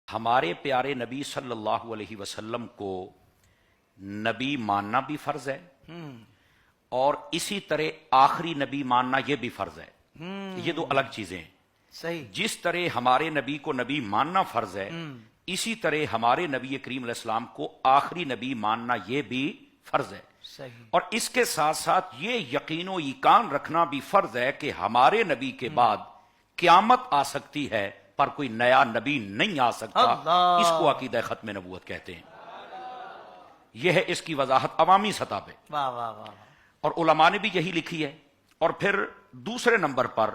ہمارے پیارے نبی صلی اللہ علیہ وسلم کو نبی ماننا بھی فرض ہے اور اسی طرح آخری نبی ماننا یہ بھی فرض ہے. یہ دو الگ چیزیں ہیں. صحیح. جس طرح ہمارے نبی کو نبی ماننا فرض ہے اسی طرح ہمارے نبی کریم علیہ السلام کو آخری نبی ماننا یہ بھی فرض ہے. صحیح. اور اس کے ساتھ ساتھ یہ یقین و ایقان رکھنا بھی فرض ہے کہ ہمارے نبی کے بعد قیامت آ سکتی ہے پر کوئی نیا نبی نہیں آ سکتا. اللہ. اس کو عقیدہ ختم نبوت کہتے ہیں. یہ ہے اس کی وضاحت عوامی سطح پہ. واہ واہ واہ. اور علماء نے بھی یہی لکھی ہے. اور پھر دوسرے نمبر پر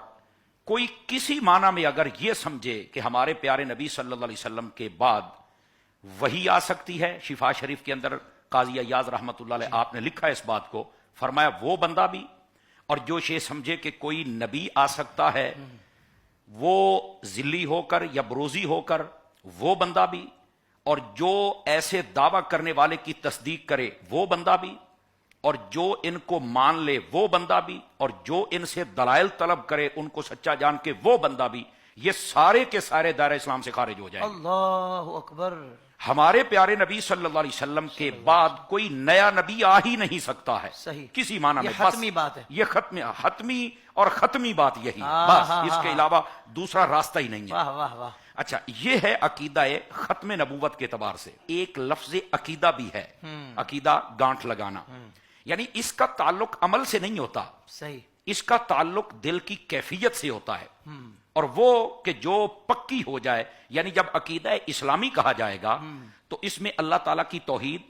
کوئی کسی معنی میں اگر یہ سمجھے کہ ہمارے پیارے نبی صلی اللہ علیہ وسلم کے بعد وہی آ سکتی ہے، شفا شریف کے اندر قاضی ایاز رحمۃ اللہ علیہ آپ نے لکھا ہے اس بات کو، فرمایا وہ بندہ بھی، اور جو یہ سمجھے کہ کوئی نبی آ سکتا ہے وہ ذلی ہو کر یا بروزی ہو کر وہ بندہ بھی، اور جو ایسے دعویٰ کرنے والے کی تصدیق کرے وہ بندہ بھی، اور جو ان کو مان لے وہ بندہ بھی، اور جو ان سے دلائل طلب کرے ان کو سچا جان کے وہ بندہ بھی، یہ سارے کے سارے دائرہ اسلام سے خارج ہو جائیں گے. اللہ اکبر. ہمارے پیارے نبی صلی اللہ علیہ وسلم کے بعد کوئی نیا نبی آ ہی نہیں سکتا ہے. صحیح. کسی معنی میں یہ حتمی بات ہے. یہ حتمی اور ختمی بات یہی ہے. بس اس کے علاوہ دوسرا راستہ ہی نہیں ہے. واہ واہ واہ. اچھا، یہ ہے عقیدہ ختم نبوت کے اعتبار سے. ایک لفظ عقیدہ بھی ہے. عقیدہ گانٹھ لگانا، یعنی اس کا تعلق عمل سے نہیں ہوتا. صحیح. اس کا تعلق دل کی کیفیت سے ہوتا ہے. اور وہ کہ جو پکی ہو جائے، یعنی جب عقیدہ اسلامی کہا جائے گا تو اس میں اللہ تعالیٰ کی توحید،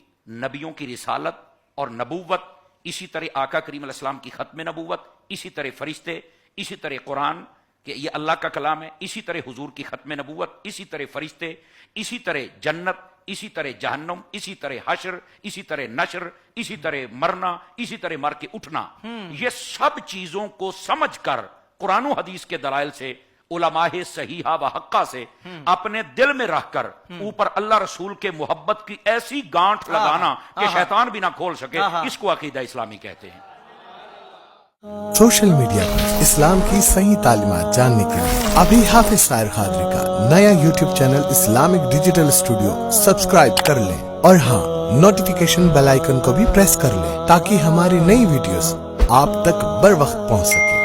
نبیوں کی رسالت اور نبوت، اسی طرح آقا کریم علیہ السلام کی ختم نبوت، اسی طرح فرشتے، اسی طرح قرآن کہ یہ اللہ کا کلام ہے، اسی طرح حضور کی ختم نبوت، اسی طرح فرشتے، اسی طرح جنت، اسی طرح جہنم، اسی طرح حشر، اسی طرح نشر، اسی طرح مرنا، اسی طرح مر کے اٹھنا. یہ سب چیزوں کو سمجھ کر قرآن و حدیث کے دلائل سے، علماء صحیحہ و حقہ سے اپنے دل میں رکھ کر اوپر اللہ رسول کے محبت کی ایسی گانٹھ لگانا کہ شیطان بھی نہ کھول سکے، اس کو عقیدہ اسلامی کہتے ہیں. سوشل میڈیا پر اسلام کی صحیح تعلیمات جاننے کے لیے ابھی حافظ طاہر قادری کا نیا YouTube channel Islamic digital studio subscribe کر لیں، اور ہاں، نوٹیفیکیشن بیل آئیکن کو بھی پریس کر لیں تاکہ ہماری نئی ویڈیوز آپ تک بر وقت پہنچ سکے.